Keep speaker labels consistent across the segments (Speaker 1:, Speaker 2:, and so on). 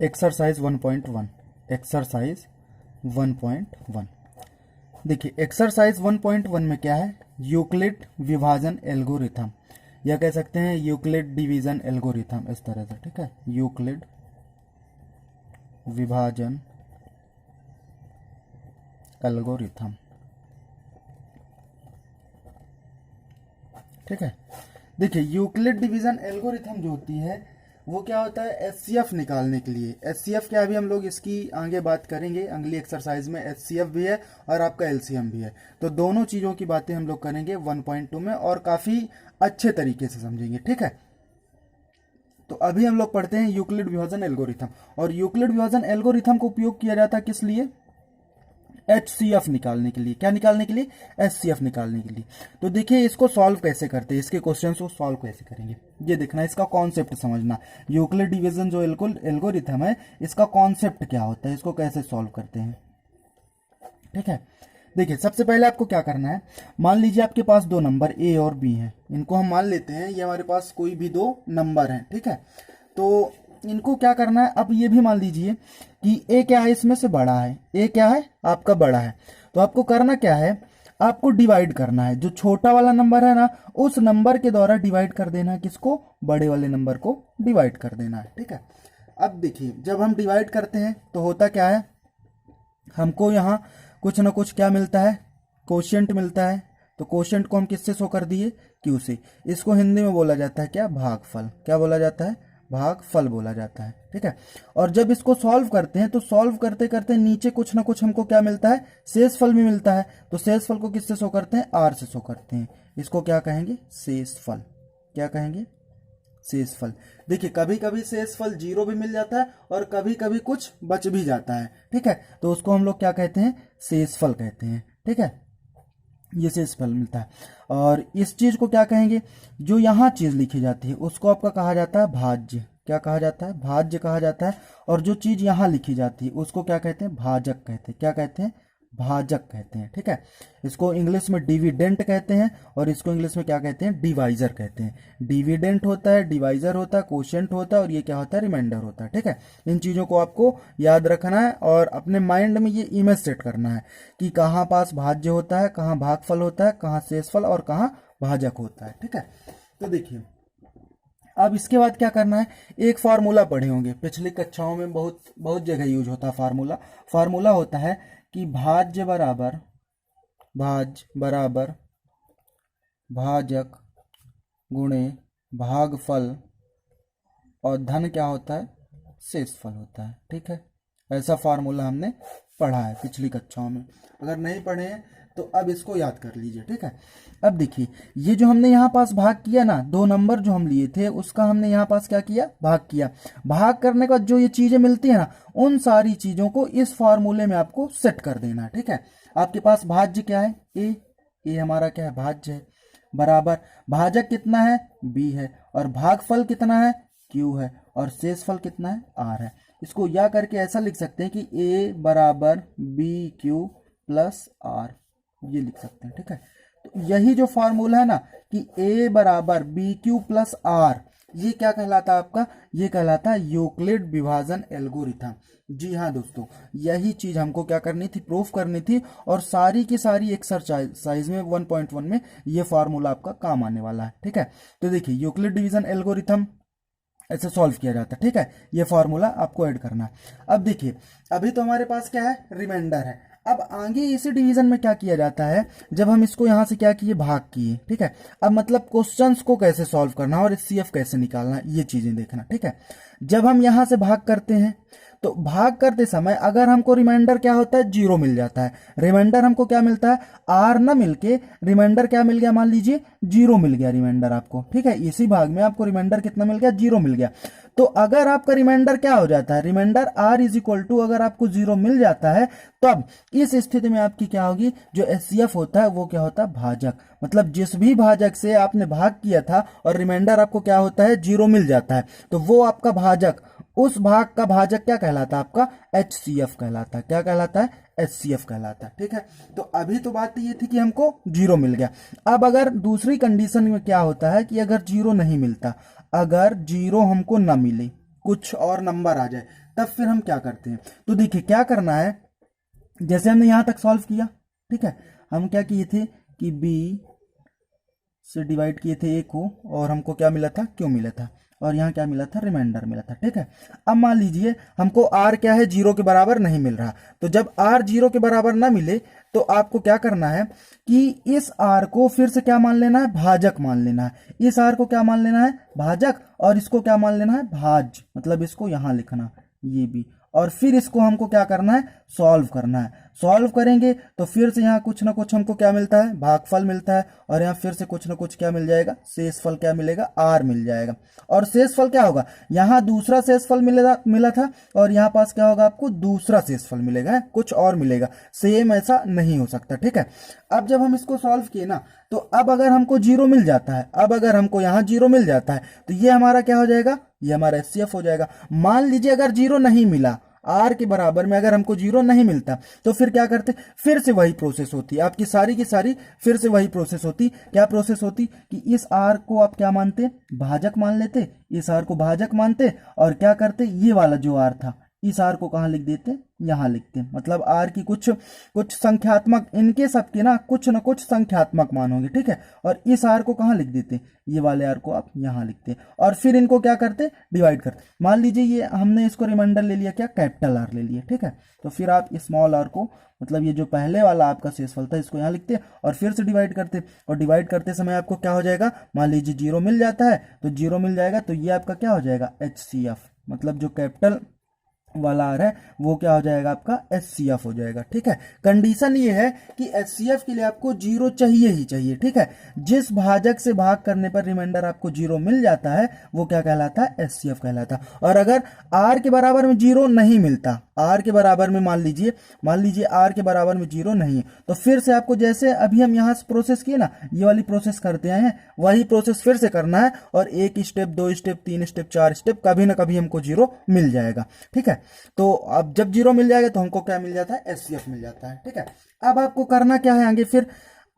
Speaker 1: Exercise 1.1, exercise 1.1। देखिए exercise 1.1 में क्या है, यूक्लिड विभाजन एल्गोरिथम, या कह सकते हैं यूक्लिड डिवीजन एल्गोरिथम, इस तरह से, ठीक है। यूक्लिड विभाजन एल्गोरिथम, ठीक है। देखिए यूक्लिड डिवीजन एल्गोरिथम जो होती है वो क्या होता है, एचसीएफ निकालने के लिए। एचसीएफ क्या, अभी हम लोग इसकी आगे बात करेंगे अगली एक्सरसाइज में। एचसीएफ भी है और आपका एलसीएम भी है, तो दोनों चीज़ों की बातें हम लोग करेंगे 1.2 में और काफ़ी अच्छे तरीके से समझेंगे, ठीक है। तो अभी हम लोग पढ़ते हैं यूक्लिड विभाजन एल्गोरिथम। और यूक्लिड विभाजन एल्गोरिथम को उपयोग किया जाता है किस लिए, एचसीएफ निकालने के लिए। क्या निकालने के लिए, एचसीएफ निकालने के लिए। तो देखिए इसको सॉल्व कैसे करते हैं, इसके क्वेश्चंस को सॉल्व कैसे करेंगे, ये देखना, इसका कॉन्सेप्ट समझना। यूक्लिड डिवीजन जो एल्गोरिथम है, इसका कॉन्सेप्ट क्या होता है, इसको कैसे सॉल्व करते हैं, ठीक है। देखिए सबसे पहले आपको क्या करना है, मान लीजिए आपके पास दो नंबर ए और बी हैं। इनको हम मान लेते हैं ये हमारे पास कोई भी दो नंबर हैं, ठीक है। तो इनको क्या करना है, अब ये भी मान लीजिए कि ए क्या है, इसमें से बड़ा है, ए क्या है आपका बड़ा है। तो आपको करना क्या है, आपको डिवाइड करना है, जो छोटा वाला नंबर है ना उस नंबर के द्वारा डिवाइड कर देना है, किसको, बड़े वाले नंबर को डिवाइड कर देना है, ठीक है। अब देखिए जब हम डिवाइड करते हैं तो होता क्या है, हमको यहाँ कुछ ना कुछ क्या मिलता है, कोशेंट मिलता है। तो कोशेंट को हम किससे शो कर दिए, क्यू से। इसको हिंदी में बोला जाता है क्या, भागफल। क्या बोला जाता है, भागफल बोला जाता है, ठीक है। और जब इसको सॉल्व करते हैं तो सॉल्व करते करते नीचे कुछ ना कुछ हमको क्या मिलता है, शेषफल भी मिलता है। तो शेषफल को किससे शो करते हैं, आर से शो करते हैं। इसको क्या कहेंगे, शेषफल। क्या कहेंगे, शेषफल। देखिए कभी कभी शेषफल 0 भी मिल जाता है और कभी कभी कुछ बच भी जाता है, ठीक है। तो उसको हम लोग क्या कहते हैं, शेषफल कहते हैं, ठीक है। ये शेषफल मिलता है। और इस चीज को क्या कहेंगे, जो यहाँ चीज लिखी जाती है उसको आपका कहा जाता है भाज्य। क्या कहा जाता है, भाज्य कहा जाता है। और जो चीज यहाँ लिखी जाती है उसको क्या कहते हैं, भाजक कहते हैं। क्या कहते हैं, भाजक कहते हैं, ठीक है। इसको इंग्लिश में डिविडेंट कहते हैं और इसको इंग्लिश में क्या कहते हैं, डिवाइजर कहते हैं। डिविडेंट होता है, डिवाइजर होता है, कोशेंट होता है और ये क्या होता है, रिमाइंडर होता है, ठीक है। इन चीज़ों को आपको याद रखना है और अपने माइंड में ये इमेज सेट करना है कि कहाँ पास भाज्य होता है, कहाँ भागफल होता है, कहाँ शेषफल और कहाँ भाजक होता है, ठीक है। तो देखिए अब इसके बाद क्या करना है, एक फार्मूला पढ़े होंगे पिछली कक्षाओं में, बहुत बहुत जगह यूज होता है फार्मूला। फार्मूला होता है कि भाज्य बराबर भाजक गुणे भागफल और धन क्या होता है, शेषफल होता है, ठीक है। ऐसा फार्मूला हमने पढ़ा है पिछली कक्षाओं में। अगर नहीं पढ़े हैं तो अब इसको याद कर लीजिए, ठीक है। अब देखिए ये जो हमने यहाँ पास भाग किया ना, दो नंबर जो हम लिए थे उसका हमने यहाँ पास क्या किया, भाग किया। भाग करने के बाद जो ये चीजें मिलती है ना, उन सारी चीजों को इस फार्मूले में आपको सेट कर देना है, ठीक है। आपके पास भाज्य क्या है, ए हमारा क्या है, भाज्य है, बराबर भाजक कितना है, बी है, और भागफल कितना है, क्यू है, और शेषफल कितना है, आर है। इसको या करके ऐसा लिख सकते हैं कि ए बराबर बी क्यू प्लस आर, ये लिख सकते हैं, ठीक है। तो यही जो फॉर्मूला है ना कि ए बराबर बी क्यू प्लस आर, ये क्या कहलाता है आपका, ये कहलाता है यूक्लिड विभाजन एल्गोरिथम। जी हाँ दोस्तों, यही चीज हमको क्या करनी थी, प्रूफ करनी थी। और सारी की सारी एक्सरसाइज में 1.1 में ये फार्मूला आपका काम आने वाला है, ठीक है। तो देखिए यूक्लिड डिवीजन एल्गोरिथम ऐसे सॉल्व किया जाता है, ठीक है। ये फार्मूला आपको ऐड करना है। अब देखिए अभी तो हमारे पास क्या है, रिमाइंडर है। अब आगे इसी डिवीजन में क्या किया जाता है, जब हम इसको यहां से क्या किए, भाग किए, ठीक है। अब मतलब क्वेश्चंस को कैसे सॉल्व करना और सीएफ कैसे निकालना, ये चीजें देखना, ठीक है। जब हम यहां से भाग करते हैं तो भाग करते समय अगर हमको रिमाइंडर क्या होता है, 0 मिल जाता है। रिमाइंडर हमको क्या मिलता है, आर ना मिलके रिमाइंडर क्या मिल गया, मान लीजिए 0 मिल गया रिमाइंडर आपको, ठीक है। इसी भाग में आपको रिमाइंडर कितना मिल गया, 0 मिल गया। तो अगर आपका रिमाइंडर क्या हो जाता है, remainder r is equal to, अगर आपको 0 मिल जाता है तब इस स्थिति में आपकी क्या होगी, जो एचसीएफ होता है वो क्या होता है, भाजक। मतलब जिस भी भाजक से आपने भाग किया था और रिमाइंडर आपको क्या होता है, 0 मिल जाता है, तो वो आपका भाजक, उस भाग का भाजक क्या कहलाता है, आपका एचसीएफ कहलाता है। क्या कहलाता है, एचसीएफ कहलाता है, ठीक है। तो अभी तो बात ये थी कि हमको 0 मिल गया। अब अगर दूसरी कंडीशन में क्या होता है कि अगर 0 नहीं मिलता, अगर 0 हमको ना मिले, कुछ और नंबर आ जाए, तब फिर हम क्या करते हैं, तो देखिए क्या करना है, जैसे हमने यहां तक सॉल्व किया, ठीक है, हम क्या किए थे कि b से डिवाइड किए थे a को, और हमको क्या मिला था, q मिला था, और यहाँ क्या मिला था, रिमाइंडर मिला था, ठीक है। अब मान लीजिए हमको r क्या है, 0 के बराबर नहीं मिल रहा, तो जब r 0 के बराबर ना मिले तो आपको क्या करना है कि इस r को फिर से क्या मान लेना है, भाजक मान लेना है, इस r को क्या मान लेना है, भाजक, और इसको क्या मान लेना है, भाज्य, मतलब इसको यहां लिखना, ये भी, और फिर इसको हमको क्या करना है, सॉल्व करना है। सॉल्व करेंगे तो फिर से यहाँ कुछ ना कुछ हमको क्या मिलता है, भागफल मिलता है, और यहाँ फिर से कुछ ना कुछ क्या मिल जाएगा, शेषफल क्या मिलेगा, r मिल जाएगा। और शेषफल क्या होगा, यहाँ दूसरा शेषफल मिला था, और यहाँ पास क्या होगा, आपको दूसरा शेषफल मिलेगा, कुछ और मिलेगा, सेम ऐसा नहीं हो सकता, ठीक है। अब जब हम इसको सॉल्व किए ना, तो अब अगर हमको 0 मिल जाता है, अब अगर हमको यहाँ 0 मिल जाता है, तो ये हमारा क्या हो जाएगा, ये हमारा HCF हो जाएगा। मान लीजिए अगर 0 नहीं मिला, r के बराबर में अगर हमको 0 नहीं मिलता, तो फिर क्या करते, फिर से वही प्रोसेस होती, आपकी सारी की सारी फिर से वही प्रोसेस होती। क्या प्रोसेस होती कि इस r को आप क्या मानते, भाजक मान लेते, इस r को भाजक मानते, और क्या करते, ये वाला जो r था, इस r को कहाँ लिख देते, यहाँ लिखते, मतलब r की कुछ कुछ संख्यात्मक, इनके सबके ना कुछ संख्यात्मक मान होंगे, ठीक है, और इस r को कहाँ लिख देते, ये वाले r को आप यहाँ लिखते, और फिर इनको क्या करते, डिवाइड करते। मान लीजिए ये हमने इसको रिमाइंडर ले लिया, क्या, कैपिटल R ले लिया, ठीक है, तो फिर आप स्मॉल r को, मतलब ये जो पहले वाला आपका शेषफल था, इसको यहाँ लिखते और फिर से डिवाइड करते, और डिवाइड करते समय आपको क्या हो जाएगा, मान लीजिए 0 मिल जाता है, तो 0 मिल जाएगा, तो ये आपका क्या हो जाएगा, HCF, मतलब जो कैपिटल वाला r है वो क्या हो जाएगा, आपका HCF हो जाएगा, ठीक है। कंडीशन ये है कि HCF के लिए आपको 0 चाहिए ही चाहिए, ठीक है। जिस भाजक से भाग करने पर रिमाइंडर आपको 0 मिल जाता है, वो क्या कहलाता है, HCF कहलाता है। और अगर r के बराबर में 0 नहीं मिलता, r के बराबर में मान लीजिए r के बराबर में 0 नहीं है, तो फिर से आपको जैसे अभी हम यहाँ से प्रोसेस किए ना, ये वाली प्रोसेस करते आए हैं, वही प्रोसेस फिर से करना है, और 1 स्टेप 2 स्टेप 3 स्टेप 4 स्टेप, कभी ना कभी हमको 0 मिल जाएगा, ठीक है। तो अब जब 0 मिल जाएगा तो हमको क्या मिल जाता है, HCF मिल जाता है, ठीक है। अब आपको करना क्या है आगे, फिर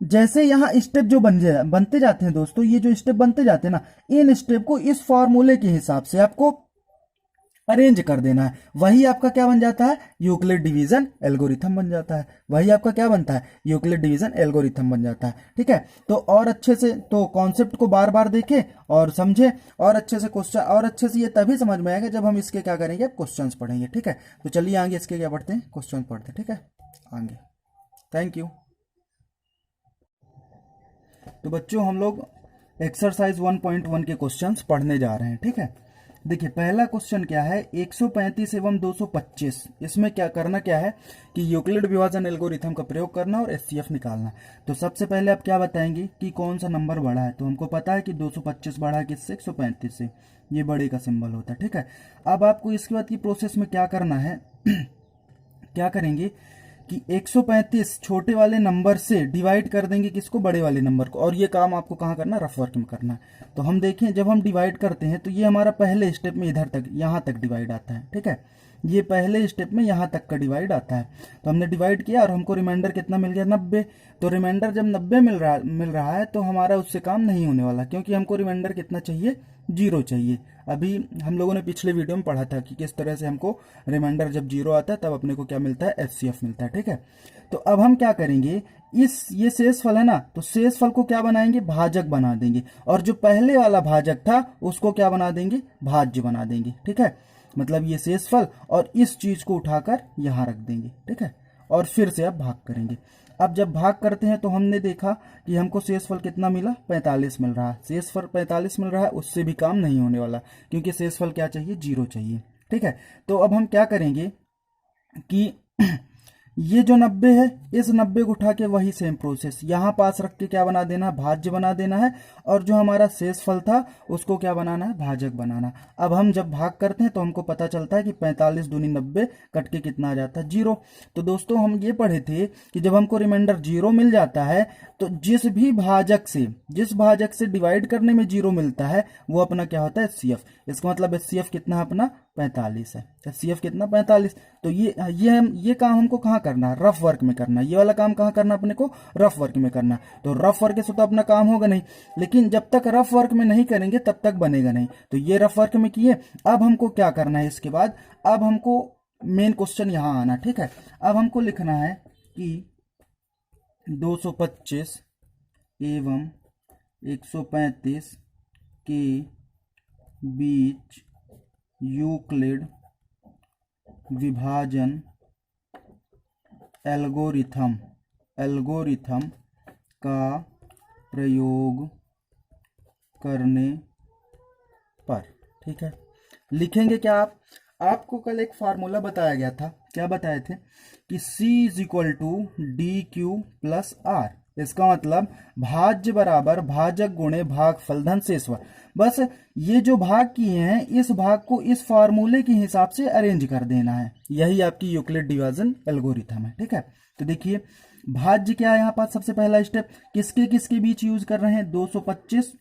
Speaker 1: जैसे यहाँ स्टेप जो बनते जाते हैं दोस्तों, ये जो स्टेप बनते जाते हैं ना, इन स्टेप को इस फॉर्मूले के हिसाब से आपको अरेंज कर देना है, वही आपका क्या बन जाता है, यूक्लिड डिवीजन एल्गोरिथम बन जाता है, वही आपका क्या बनता है, यूक्लिड डिवीजन एल्गोरिथम बन जाता है, ठीक है। तो और अच्छे से तो कॉन्सेप्ट को बार बार देखें और समझें, और अच्छे से क्वेश्चन, और अच्छे से ये तभी समझ में आएगा जब हम इसके क्या करेंगे, क्वेश्चंस पढ़ेंगे, ठीक है। तो चलिए आगे इसके क्या पढ़ते हैं, क्वेश्चन पढ़ते हैं, ठीक है, आगे। Thank you. तो बच्चों हम लोग एक्सरसाइज 1.1 के क्वेश्चंस पढ़ने जा रहे हैं, ठीक है। देखिए पहला क्वेश्चन क्या है, 135 एवं 225, इसमें क्या करना क्या है कि यूक्लिड विभाजन एल्गोरिथम का प्रयोग करना और HCF निकालना। तो सबसे पहले आप क्या बताएंगे कि कौन सा नंबर बड़ा है, तो हमको पता है कि 225 बड़ा है किससे, 135 से, ये बड़े का सिंबल होता है, ठीक है। अब आपको इसके बाद की प्रोसेस में क्या करना है क्या करेंगे कि 135 छोटे वाले नंबर से डिवाइड कर देंगे किसको, बड़े वाले नंबर को, और ये काम आपको कहाँ करना, रफ वर्क में करना है। तो हम देखें जब हम डिवाइड करते हैं तो ये हमारा पहले स्टेप में इधर तक, यहाँ तक डिवाइड आता है, ठीक है, ये पहले स्टेप में यहाँ तक का डिवाइड आता है। तो हमने डिवाइड किया और हमको रिमाइंडर कितना मिल गया, 90। तो रिमाइंडर जब 90 मिल रहा है तो हमारा उससे काम नहीं होने वाला, क्योंकि हमको रिमाइंडर कितना चाहिए, 0 चाहिए। अभी हम लोगों ने पिछले वीडियो में पढ़ा था कि किस तरह से हमको रिमाइंडर जब 0 आता है तब अपने को क्या मिलता है, HCF मिलता है, ठीक है। तो अब हम क्या करेंगे, ये शेषफल है ना, तो शेषफल को क्या बनाएंगे, भाजक बना देंगे, और जो पहले वाला भाजक था उसको क्या बना देंगे, भाज्य बना देंगे, ठीक है। मतलब ये शेषफल और इस चीज को उठाकर यहां रख देंगे, ठीक है, और फिर से अब भाग करेंगे। अब जब भाग करते हैं तो हमने देखा कि हमको शेषफल कितना मिला, 45 मिल रहा है। शेषफल 45 मिल रहा है, उससे भी काम नहीं होने वाला, क्योंकि शेषफल क्या चाहिए, 0 चाहिए, ठीक है। तो अब हम क्या करेंगे कि ये जो 90 है, इस 90 को उठा के वही सेम प्रोसेस यहाँ पास रख के क्या बना देना, भाज्य बना देना है, और जो हमारा शेषफल था उसको क्या बनाना है, भाजक बनाना। अब हम जब भाग करते हैं तो हमको पता चलता है कि 45 दूनी 90 कट के कितना आ जाता है, 0। तो दोस्तों हम ये पढ़े थे कि जब हमको रिमाइंडर 0 मिल जाता है तो जिस भाजक से डिवाइड करने में 0 मिलता है वो अपना क्या होता है, HCF। इसका मतलब HCF कितना है अपना, 45 है। HCF कितना 45। तो ये काम हमको कहाँ करना है, रफ वर्क में करना है। ये वाला काम कहाँ करना है अपने को, रफ वर्क में करना है। तो रफ वर्क से तो अपना काम होगा नहीं, लेकिन जब तक रफ वर्क में नहीं करेंगे तब तक बनेगा नहीं। तो ये रफ वर्क में किए। अब हमको क्या करना है इसके बाद, अब हमको मेन क्वेश्चन यहाँ आना, ठीक है। अब हमको लिखना है कि 225 एवं 135 के बीच यूक्लिड विभाजन एल्गोरिथम का प्रयोग करने पर, ठीक है। लिखेंगे क्या आप, आपको कल एक फार्मूला बताया गया था, क्या बताए थे कि C is equal to D Q plus R. इसका मतलब भाज्य बराबर भाजक गुणे भागफल धन शेषफल। बस ये जो भाग किए हैं इस भाग को इस फार्मूले के हिसाब से अरेंज कर देना है। यही आपकी यूक्लिड डिवीजन एल्गोरिथम है, ठीक है। तो देखिए भाज्य क्या है यहाँ पास, सबसे पहला स्टेप किसके किसके बीच यूज कर रहे हैं, 225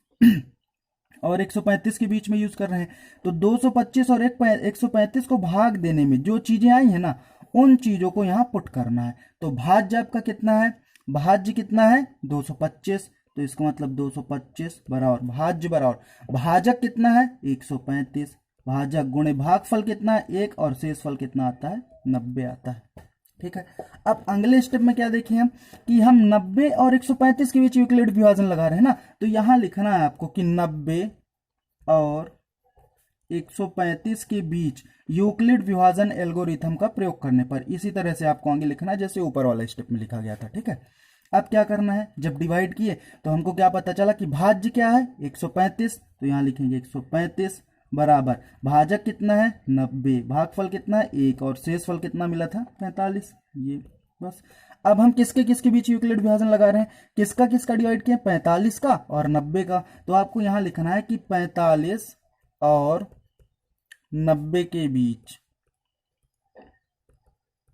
Speaker 1: और 135 के बीच में यूज कर रहे हैं। तो 225 और 135 को भाग देने में जो चीजें आई है ना, उन चीजों को यहाँ पुट करना है। तो भाज्य आपका कितना है, भाज्य कितना है 225। तो इसका मतलब 225 बराबर भाज्य बराबर भाजक कितना है 135, भाजक गुणे भागफल कितना है 1 और शेषफल कितना आता है 90 आता है, ठीक है। अब अगले स्टेप में क्या देखें हम कि हम 90 और 135 के बीच यूक्लिड विभाजन लगा रहे हैं ना, तो यहां लिखना है आपको कि 90 और 135 के बीच यूक्लिड विभाजन एल्गोरिथम का प्रयोग करने पर। इसी तरह से आपको आगे लिखना है जैसे ऊपर वाला स्टेप में लिखा गया था, ठीक है। अब क्या करना है, जब डिवाइड किए तो हमको क्या पता चला कि भाज्य क्या है 135, तो यहां लिखेंगे 135 बराबर भाजक कितना है 90, भागफल कितना है 1 और शेषफल कितना मिला था 45। ये बस। अब हम किसके किसके बीच यूक्लिड विभाजन लगा रहे हैं, किसका किसका डिवाइड किया 45 का और 90 का। तो आपको यहां लिखना है कि 45 और 90 के बीच,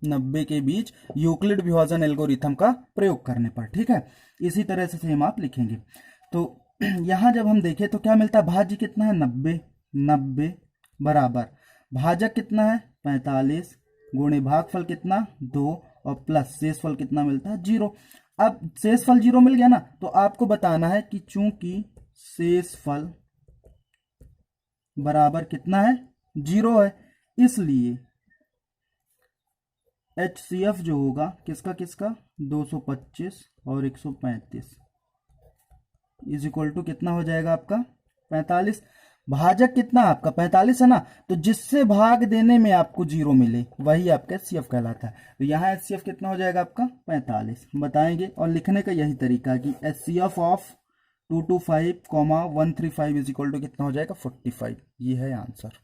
Speaker 1: 90 के बीच यूक्लिड विभाजन एल्गोरिथम का प्रयोग करने पर, ठीक है। इसी तरह से सेम आप लिखेंगे। तो यहां जब हम देखें तो क्या मिलता है, भाज्य कितना है 90, 90 बराबर भाजक कितना है 45 गुणे भागफल कितना 2 और प्लस शेषफल कितना मिलता है 0। अब शेषफल 0 मिल गया ना, तो आपको बताना है कि चूंकि शेषफल बराबर कितना है 0 है, इसलिए HCF जो होगा किसका किसका 225 और 135 इज इक्वल टू कितना हो जाएगा आपका 45। भाजक कितना आपका 45 है ना, तो जिससे भाग देने में आपको 0 मिले वही आपका HCF कहलाता है। तो यहाँ HCF कितना हो जाएगा आपका 45 बताएंगे। और लिखने का यही तरीका कि HCF of 225, 135 is equal to कितना हो जाएगा 45। ये है आंसर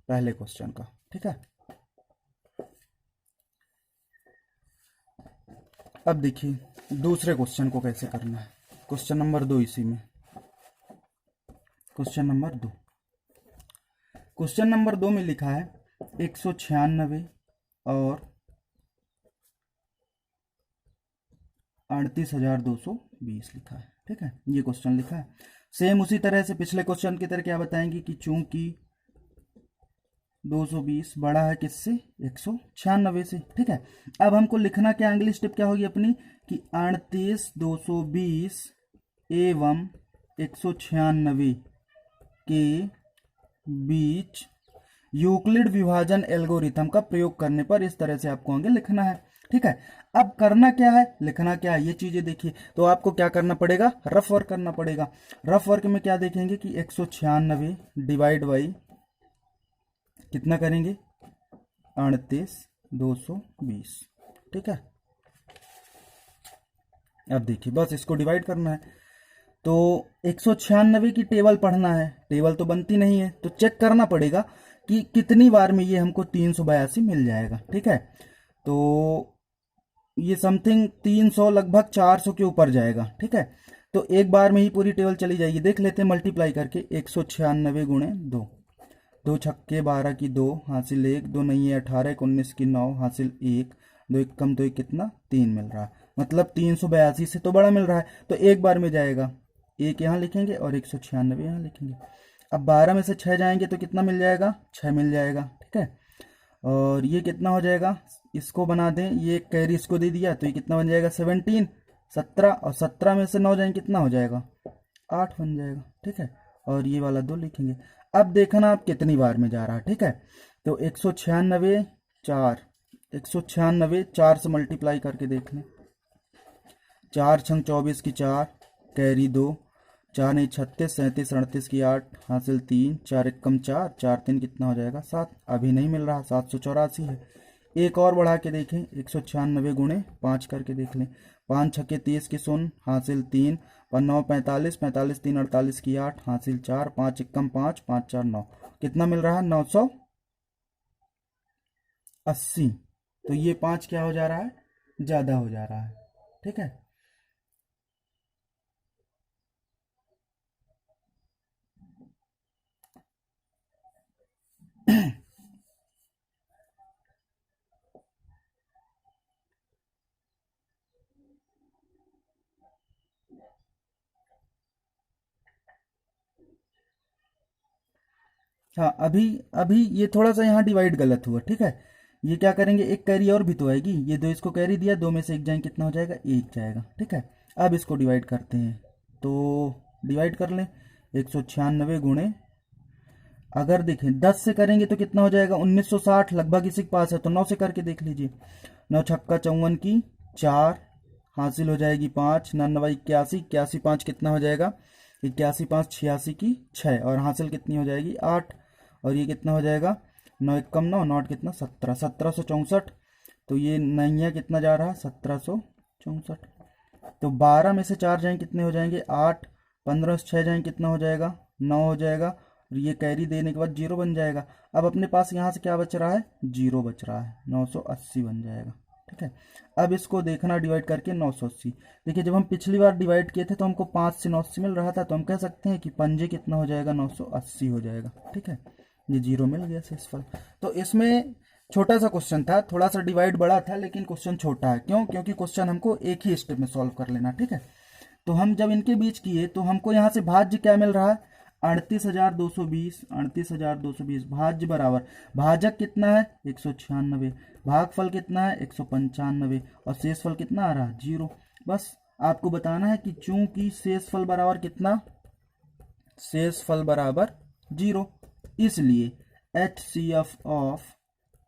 Speaker 1: पहले क्वेश्चन का, ठीक है। अब देखिए दूसरे क्वेश्चन को कैसे करना है, क्वेश्चन नंबर 2 इसी में, क्वेश्चन नंबर 2। क्वेश्चन नंबर 2 में लिखा है 196 और 38,220 लिखा है, ठीक है। ये क्वेश्चन लिखा है सेम उसी तरह से पिछले क्वेश्चन की तरह। क्या बताएंगे कि चूंकि 220 बड़ा है किससे 196 से, ठीक है। अब हमको लिखना क्या, अगली स्टेप क्या होगी अपनी कि 38,220 एवं 196 के बीच यूक्लिड विभाजन एल्गोरिथम का प्रयोग करने पर। इस तरह से आपको आगे लिखना है, ठीक है। अब करना क्या है, लिखना क्या है, ये चीजें देखिए। तो आपको क्या करना पड़ेगा, रफ वर्क करना पड़ेगा। रफ वर्क में क्या देखेंगे कि 196 डिवाइड बाई कितना करेंगे 38,220, ठीक है। अब देखिए बस इसको डिवाइड करना है। तो 196 की टेबल पढ़ना है, टेबल तो बनती नहीं है, तो चेक करना पड़ेगा कि कितनी बार में ये हमको 382 मिल जाएगा, ठीक है। तो ये समथिंग 300 लगभग 400 के ऊपर जाएगा, ठीक है। तो एक बार में ही पूरी टेबल चली जाएगी। देख लेते हैं मल्टीप्लाई करके 196 गुणे 2, 2 छक्के 12 की 2 हासिल 1, 2 नहीं है 18 एक 19 की 9 हासिल 1, 2 एक कम 2 एक कितना 3 मिल रहा है। मतलब 382 से तो बड़ा मिल रहा है, तो एक बार में जाएगा। एक यहाँ लिखेंगे और 196 यहाँ लिखेंगे। अब 12 में से 6 जाएंगे तो कितना मिल जाएगा, 6 मिल जाएगा, ठीक है। और ये कितना हो जाएगा, इसको बना दें, ये कैरी इसको दे दिया तो ये कितना बन जाएगा 17, 17, और 17 में से 9 जाएंगे कितना हो जाएगा 8 बन जाएगा, ठीक है। और ये वाला 2 लिखेंगे। अब देखना आप कितनी बार में जा रहा है, ठीक है। तो 196, 4, 196 4 से मल्टीप्लाई करके देख लें। 4 छंग 24 की 4, कैरी 2, 4 नहीं 36, 37 38 की 8, हासिल 3, 4 एक कम 4, 4 3 कितना हो जाएगा 7। अभी नहीं मिल रहा, 784 है। एक और बढ़ा के देखें, 196 गुणे 5 करके देख लें। 5 छक्के 30 की 0, हासिल 3, 9 45, 45 3 48 की 8, हासिल 4, 5 एक कम 5, 5 4 9, कितना मिल रहा है 980। तो ये 5 क्या हो जा रहा है, ज़्यादा हो जा रहा है, ठीक है। हाँ, अभी अभी ये थोड़ा सा यहाँ डिवाइड गलत हुआ, ठीक है। ये क्या करेंगे, एक कैरी और भी तो आएगी, ये 2 इसको कैरी दिया, 2 में से 1 जाएंगे कितना हो जाएगा 1 जाएगा, ठीक है। अब इसको डिवाइड करते हैं, तो डिवाइड कर लें। 196 गुणे, अगर देखें 10 से करेंगे तो कितना हो जाएगा 1960, लगभग इसी के पास है, तो 9 से करके देख लीजिए। 9 छक्का 54 की 4, हासिल हो जाएगी 5, 9 81, 81 5 कितना हो जाएगा 81 5 86 की 6, और हासिल कितनी हो जाएगी 8, और ये कितना हो जाएगा 9 एक कम 9, 9 कितना 17, 1764। तो ये नैया कितना जा रहा है 1764। तो 12 में से 4 जाएंगे कितने हो जाएंगे 8, 15 से 6 जाएंगे कितना हो जाएगा 9 हो जाएगा, और ये कैरी देने के बाद 0 बन जाएगा। अब अपने पास यहाँ से क्या बच रहा है 0 बच रहा है, 980 बन जाएगा, ठीक है। अब इसको देखना डिवाइड करके 980। देखिए जब हम पिछली बार डिवाइड किए थे तो हमको 5 से 980 मिल रहा था, तो हम कह सकते हैं कि पंजे कितना हो जाएगा 980 हो जाएगा, ठीक है। ये 0 मिल गया शेषफल। तो इसमें छोटा सा क्वेश्चन था, थोड़ा सा डिवाइड बड़ा था, लेकिन क्वेश्चन छोटा है। क्यों? क्योंकि क्वेश्चन हमको एक ही स्टेप में सॉल्व कर लेना, ठीक है। तो हम जब इनके बीच किए तो हमको यहाँ से भाज्य क्या मिल रहा है 38,220, 38,220 भाज्य बराबर, भाजक कितना है 196, भागफल कितना है 195, और शेषफल कितना आ रहा है 0। बस आपको बताना है कि चूंकि शेषफल बराबर कितना, शेषफल बराबर 0, इसलिए HCF ऑफ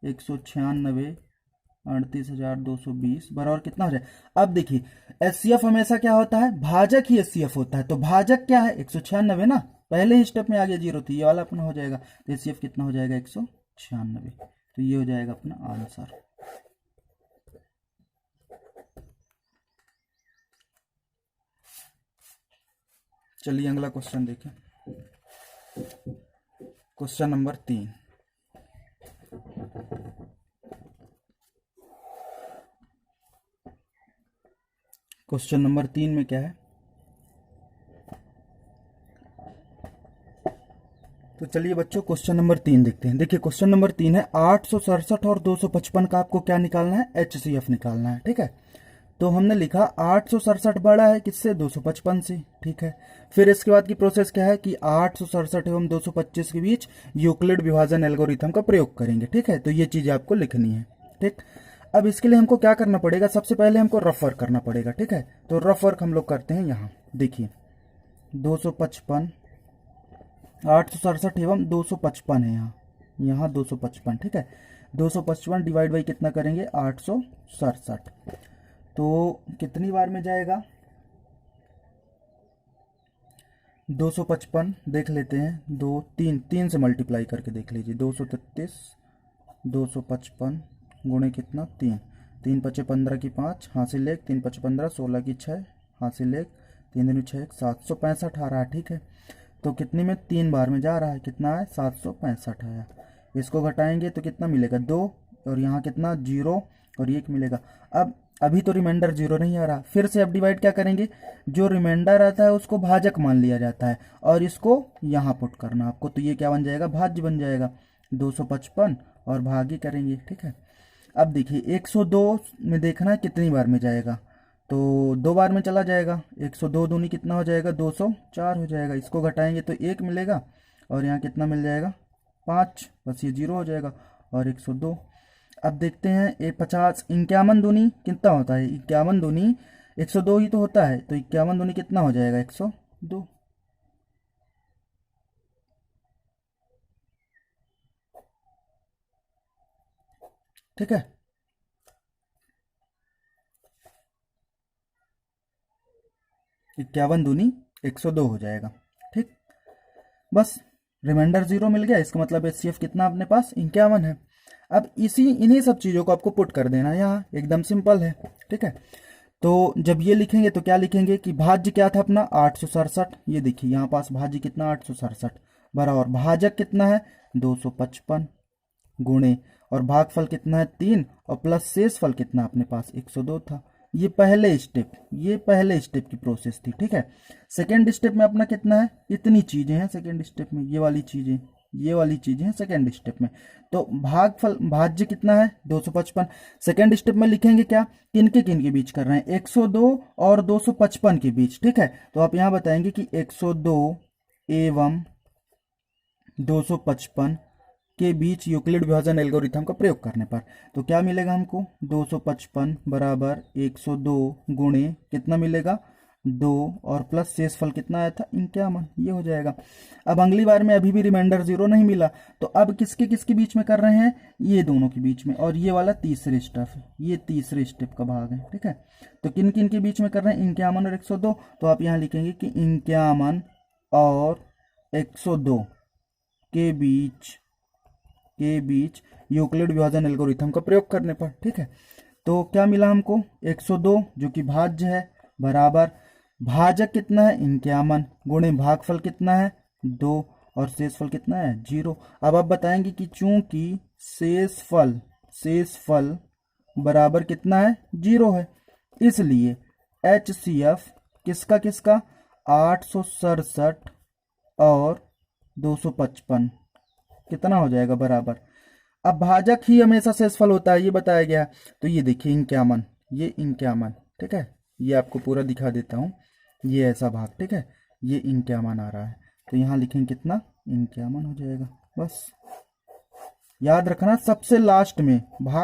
Speaker 1: 196 38,220 बराबर कितना हो जाए। अब देखिए HCF हमेशा क्या होता है, भाजक ही HCF होता है। तो भाजक क्या है 196 ना, पहले ही स्टेप में आ गया 0, तो ये वाला अपना हो जाएगा। तो HCF कितना हो जाएगा 196। तो ये हो जाएगा अपना आंसर। चलिए अगला क्वेश्चन देखें। Question number 3। क्वेश्चन नंबर 3 में क्या है, तो चलिए बच्चों क्वेश्चन नंबर 3 देखते हैं। देखिए क्वेश्चन नंबर 3 है 867 और 255 का आपको क्या निकालना है, HCF निकालना है, ठीक है। तो हमने लिखा 867 बड़ा है किससे 255 से, ठीक है। फिर इसके बाद की प्रोसेस क्या है कि 867 एवं 225 के बीच यूक्लिड विभाजन एल्गोरिथम का प्रयोग करेंगे, ठीक है। तो ये चीज़ आपको लिखनी है, ठीक। अब इसके लिए हमको क्या करना पड़ेगा, सबसे पहले हमको रफ वर्क करना पड़ेगा, ठीक है। तो रफ वर्क हम लोग करते हैं। यहाँ देखिए 255, 867 एवं 255 है, यहाँ 255, ठीक है। 255 डिवाइड बाई कितना करेंगे 867, तो कितनी बार में जाएगा 255 देख लेते हैं, 2 3 3 से मल्टीप्लाई करके देख लीजिए। 233, 255 गुणे कितना 3, 3 पचे 15 की 5, हासिल 1, 3 पचे 15, 16 की 6, हासिल 1, 3 दूनी 6, 765 आ रहा है, ठीक है। तो कितनी में 3 बार में जा रहा है, कितना है 765 आया। इसको घटाएंगे तो कितना मिलेगा 2, और यहाँ कितना 0 और 1 मिलेगा। अब अभी तो रिमाइंडर 0 नहीं आ रहा, फिर से अब डिवाइड क्या करेंगे, जो रिमाइंडर आता है उसको भाजक मान लिया जाता है, और इसको यहाँ पुट करना आपको। तो ये क्या बन जाएगा, भाज्य बन जाएगा। 255 और भागी करेंगे, ठीक है। अब देखिए 102 में देखना है कितनी बार में जाएगा, तो 2 बार में चला जाएगा। 102 दूनी कितना हो जाएगा 204 हो जाएगा। इसको घटाएंगे तो 1 मिलेगा, और यहाँ कितना मिल जाएगा 5, बस ये 0 हो जाएगा और 102। अब देखते हैं 50 51 दूनी कितना होता है, 51 दूनी 102 ही तो होता है, तो 51 दूनी कितना हो जाएगा 102। ठीक है, इक्यावन दूनी 102 हो जाएगा। ठीक, बस रिमाइंडर 0 मिल गया, इसका मतलब HCF कितना अपने पास 51 है। अब इन्हीं सब चीज़ों को आपको पुट कर देना यहाँ, एकदम सिंपल है। ठीक है, तो जब ये लिखेंगे तो क्या लिखेंगे कि भाज्य क्या था अपना 867, ये देखिए यहाँ पास भाज्य कितना 867 बराबर भाजक कितना है 255 गुणे और भागफल कितना है 3 और प्लस शेष फल कितना अपने पास 102 था। ये पहले स्टेप की प्रोसेस थी। ठीक है, सेकेंड स्टेप में अपना कितना है, इतनी चीजें हैं सेकेंड स्टेप में, ये वाली चीजें हैं सेकेंड स्टेप में। तो भागफल भाज्य कितना है 255। सेकेंड स्टेप में लिखेंगे क्या, किनके बीच कर रहे हैं 102 और 255 के बीच। ठीक है, तो आप यहाँ बताएंगे कि 102 एवं 255 के बीच यूक्लिड विभाजन एल्गोरिथम का प्रयोग करने पर तो क्या मिलेगा हमको 255 बराबर 102 गुणे कितना मिलेगा 2 और प्लस शेषफल कितना आया था 51, ये हो जाएगा। अब अगली बार में अभी भी रिमाइंडर 0 नहीं मिला, तो अब किसके बीच में कर रहे हैं, ये दोनों के बीच में, और ये वाला तीसरे स्टेप, ये तीसरे स्टेप का भाग है। ठीक है, तो किन किन के बीच में कर रहे हैं 51 और 102, तो आप यहाँ लिखेंगे कि 51 और 102 के बीच यूक्लिड विभाजन एल्गोरिथम का प्रयोग करने पर। ठीक है, तो क्या मिला हमको 102 जो कि भाज्य है बराबर भाजक कितना है 51 गुणे भागफल कितना है 2 और शेषफल कितना है 0। अब आप बताएंगे कि चूंकि शेषफल बराबर कितना है 0 है, इसलिए HCF किसका 867 और 255 कितना हो जाएगा बराबर। अब भाजक ही हमेशा शेषफल होता है, ये बताया गया। तो ये देखिए 51, ये 51। ठीक है, ये आपको पूरा दिखा देता हूँ, ये ऐसा भाग। ठीक है, ये 51 आ रहा है, तो यहाँ लिखेंगे कितना 51 हो जाएगा। बस याद रखना सबसे लास्ट में भाग